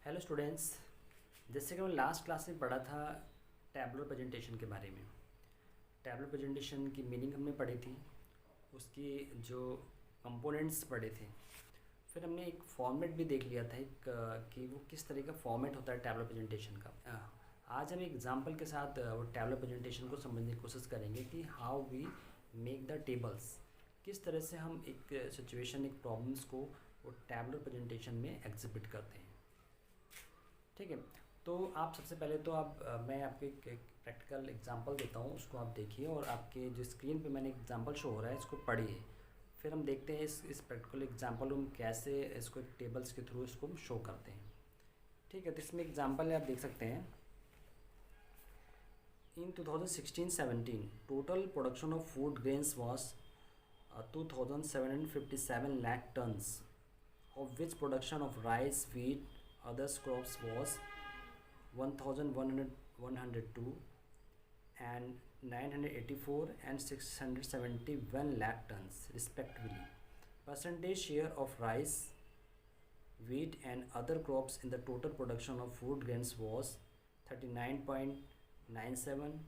Hello students. जैसे कि हमने लास्ट क्लास में पढ़ा था टैबलर प्रेजेंटेशन के बारे में। टैबलर प्रेजेंटेशन की मीनिंग हमने पढ़ी थी, उसकी जो कंपोनेंट्स पढ़े थे। फिर हमने एक फॉर्मेट भी देख लिया था कि वो किस तरह का फॉर्मेट होता है टैबलर प्रेजेंटेशन का। आज हम एग्जांपल के साथ वो टैबलर प्रेजेंटेशन को समझने की कोशिश करेंगे कि how we make the tables, किस तरह से हम एक सिचुएशन, एक प्रॉब्लम्स को वो टैबलर प्रेजेंटेशन में एग्जिबिट करते हैं। ठीक है, तो आप सबसे पहले तो मैं आपको एक प्रैक्टिकल एग्जांपल देता हूँ, उसको आप देखिए और आपके जो स्क्रीन पे मैंने एग्जांपल शो हो रहा है इसको पढ़िए। फिर हम देखते हैं इस प्रैक्टिकल एग्जांपल में कैसे इसको टेबल्स के थ्रू इसको हम शो करते हैं। ठीक है, तो इसमें एग्जांपल आप देख सकते हैं। इन 2016-17 total production of food grains was 2757 lakh tons, of which production of rice, wheat, other crops was 1102 and 984 and 671 lakh tons respectively. Percentage share of rice, wheat and other crops in the total production of food grains was 39.97,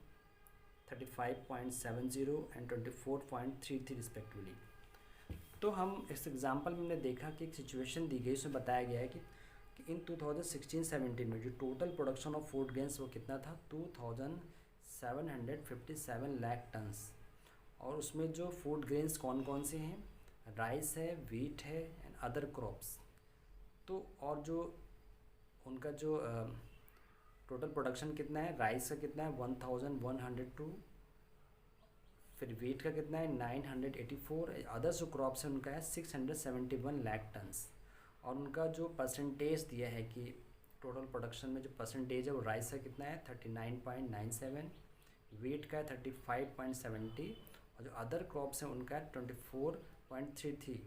35.70 and 24.33 respectively. तो हम इस example में हमने देखा कि एक situation दी गई, उसमें बताया गया है कि इन 2016-17 में जो total production of food grains वो कितना था 2757 लाख टन्स। और उसमें जो फूड ग्रेन्स कौन कौन से हैं, राइस है, वीट है एंड अदर क्रॉप्स। तो और जो उनका जो टोटल प्रोडक्शन कितना है, राइस का कितना है 1102, फिर वीट का कितना है 984, अदर्स जो क्रॉप्स हैं उनका है 671 लाख टन्स। और उनका जो परसेंटेज दिया है कि टोटल प्रोडक्शन में जो परसेंटेज है वो राइस का कितना है 39.97, वीट का है 35.70 और जो अदर क्रॉप्स हैं उनका है 24.33।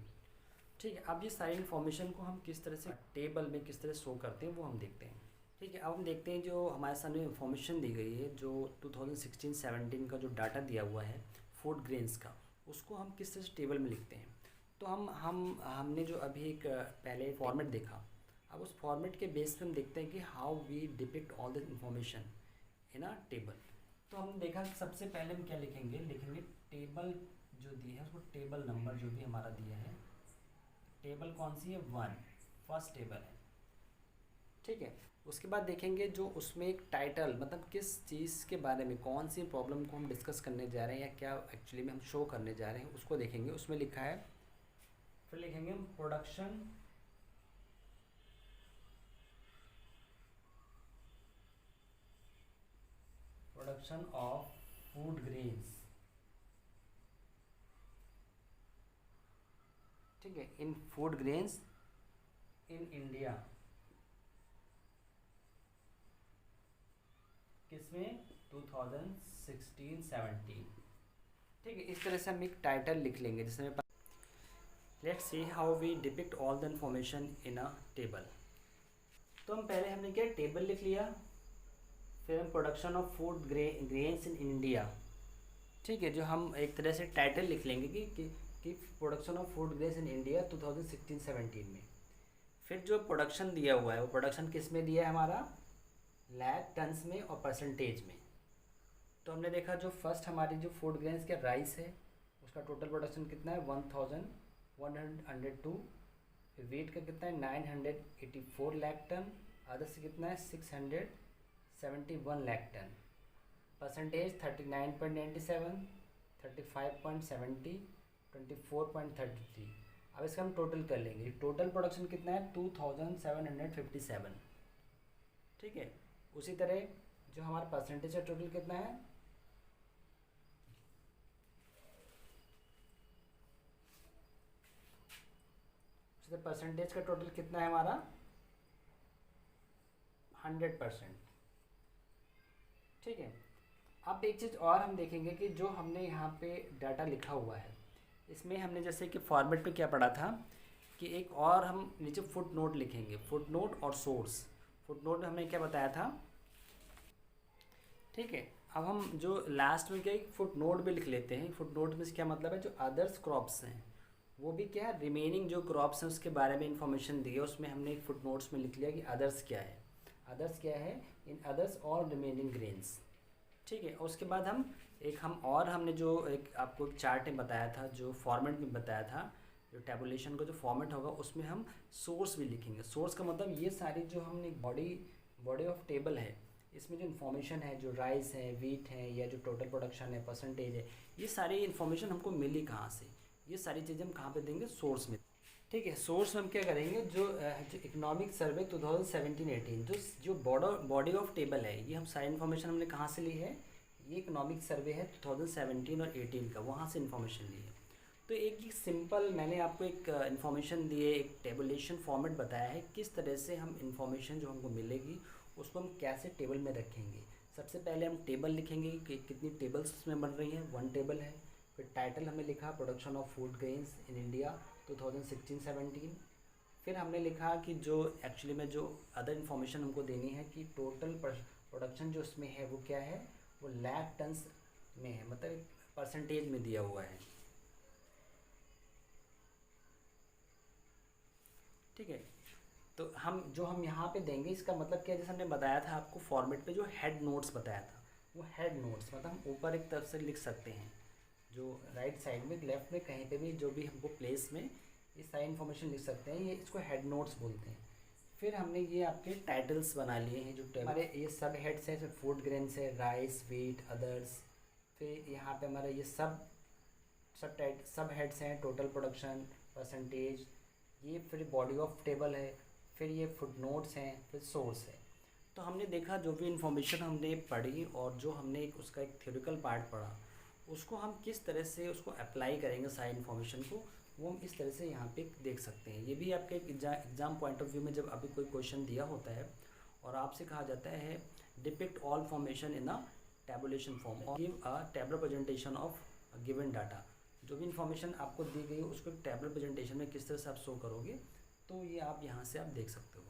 ठीक है, अब ये सारी इन्फॉर्मेशन को हम किस तरह से टेबल में किस तरह शो करते हैं वो हम देखते हैं। ठीक है, अब हम देखते हैं जो हमारे सामने इन्फॉर्मेशन दी गई है, जो 2016-17 का जो डाटा दिया हुआ है फूड ग्रेन्स का, उसको हम किस तरह से टेबल में लिखते हैं। तो हमने जो अभी एक पहले फॉर्मेट देखा, अब उस फॉर्मेट के बेस पे हम देखते हैं कि how we depict all the information in a table. तो हमने देखा कि सबसे पहले हम क्या लिखेंगे टेबल जो दी है उसको टेबल नंबर जो भी हमारा दिया है, टेबल कौन सी है 1, फर्स्ट टेबल है। ठीक है, उसके बाद देखेंगे जो उसमें एक टाइटल, मतलब किस चीज़ के बारे में, कौन सी प्रॉब्लम को हम डिस्कस करने जा रहे हैं या क्या एक्चुअली में हम शो करने जा रहे हैं उसको देखेंगे, उसमें लिखा है। फिर लिखेंगे हम प्रोडक्शन ऑफ फूड ग्रेन्स। ठीक है, इन फूड ग्रेन्स इन इंडिया, किसमें 2016-17। ठीक है, इस तरह से हम एक टाइटल लिख लेंगे जिसमें let's see how we depict all the information in a table. तो हम पहले हमने क्या टेबल लिख लिया, फिर हम production of food grains in India. ठीक है, जो हम एक तरह से टाइटल लिख लेंगे कि production of food grains in India 2016-17 में। फिर जो प्रोडक्शन दिया हुआ है वो प्रोडक्शन किस में दिया है हमारा, लाख टन्स में और परसेंटेज में। तो हमने देखा जो फर्स्ट हमारी जो फूड ग्रेन्स का राइस है उसका टोटल प्रोडक्शन कितना है 1102, फिर वीट का कितना है 984 लाख टन, अदर से कितना है 671 लाख टन, परसेंटेज 39.97, 35.70, 24.33। अब इसका हम टोटल कर लेंगे, टोटल प्रोडक्शन कितना है 2757। ठीक है, उसी तरह जो हमारा परसेंटेज है टोटल कितना है, परसेंटेज का टोटल कितना है हमारा 100%। ठीक है, अब एक चीज़ और हम देखेंगे कि जो हमने यहाँ पे डाटा लिखा हुआ है इसमें हमने जैसे कि फॉर्मेट पे क्या पढ़ा था कि एक और हम नीचे फुट नोट लिखेंगे, फुट नोट और सोर्स। फुट नोट में हमने क्या बताया था। ठीक है, अब हम जो लास्ट में क्या फुट नोट भी लिख लेते हैं। फुट नोट में क्या मतलब है, जो अदर्स क्रॉप्स हैं वो भी क्या है, रिमेनिंग जो क्रॉप्स हैं उसके बारे में इंफॉर्मेशन दी है। उसमें हमने एक फुट नोट्स में लिख लिया कि अदर्स क्या है। अदर्स क्या है, in others all remaining grains. ठीक है, उसके बाद हमने जो एक आपको एक चार्ट में बताया था, जो फॉर्मेट में बताया था, जो टैबुलेशन का जो फॉर्मेट होगा उसमें हम सोर्स भी लिखेंगे। सोर्स का मतलब ये सारी जो हमने बॉडी ऑफ टेबल है, इसमें जो इन्फॉर्मेशन है, जो राइस है, वीट है, या जो टोटल प्रोडक्शन है, परसेंटेज है, ये सारी इन्फॉर्मेशन हमको मिली कहाँ से, ये सारी चीज़ें हम कहाँ पे देंगे, सोर्स में। ठीक है, सोर्स में हम क्या करेंगे, जो इकोनॉमिक सर्वे 2017-18 जो बॉडी ऑफ टेबल है, ये हम सारी इन्फॉर्मेशन हमने कहाँ से ली है, ये इकोनॉमिक सर्वे है 2017 और 18 का, वहाँ से इन्फॉर्मेशन ली है। तो एक ही सिंपल मैंने आपको एक इन्फॉर्मेशन दी है, एक टेबुलेशन फॉर्मेट बताया है किस तरह से हम इन्फॉर्मेशन जो हमको मिलेगी उसको हम कैसे टेबल में रखेंगे। सबसे पहले हम टेबल लिखेंगे कि कितनी टेबल्स उसमें बन रही हैं, 1 टेबल है। फिर टाइटल हमने लिखा production of food grains in India 2016-17। फिर हमने लिखा कि जो एक्चुअली में जो अदर इन्फॉर्मेशन हमको देनी है कि टोटल प्रोडक्शन जो उसमें है वो क्या है, वो लाख टन्स में है, मतलब परसेंटेज में दिया हुआ है। ठीक है, तो हम यहाँ पे देंगे, इसका मतलब क्या है, जैसे हमने बताया था आपको फॉर्मेट पे जो हेड नोट्स बताया था, वो हेड नोट्स मतलब हम ऊपर एक तरफ से लिख सकते हैं, जो राइट साइड में लेफ्ट में कहीं पे भी जो भी हमको प्लेस में ये सारी इन्फॉर्मेशन लिख सकते हैं, ये इसको हेड नोट्स बोलते हैं। फिर हमने ये आपके टाइटल्स बना लिए हैं, जो हमारे ये सब हेड्स हैं, फूड ग्रेन्स है, राइस, वीट, अदर्स। फिर यहाँ पे हमारा ये सब हेड्स हैं, टोटल प्रोडक्शन, परसेंटेज, ये फिर बॉडी ऑफ टेबल है, फिर ये फुट नोट्स हैं, फिर सोर्स है। तो हमने देखा जो भी इन्फॉर्मेशन हमने पढ़ी और जो हमने उसका एक थ्योरिकल पार्ट पढ़ा, उसको हम किस तरह से उसको अप्लाई करेंगे सारी इन्फॉर्मेशन को, वो हम इस तरह से यहाँ पे देख सकते हैं। ये भी आपके एग्जाम पॉइंट ऑफ व्यू में जब अभी कोई क्वेश्चन दिया होता है और आपसे कहा जाता है depict all formation in a tabulation form और give a tabular presentation of given data. जो भी इन्फॉर्मेशन आपको दी गई है उसको टेबलर प्रेजेंटेशन में किस तरह से आप शो करोगे, तो ये आप यहाँ से आप देख सकते हो।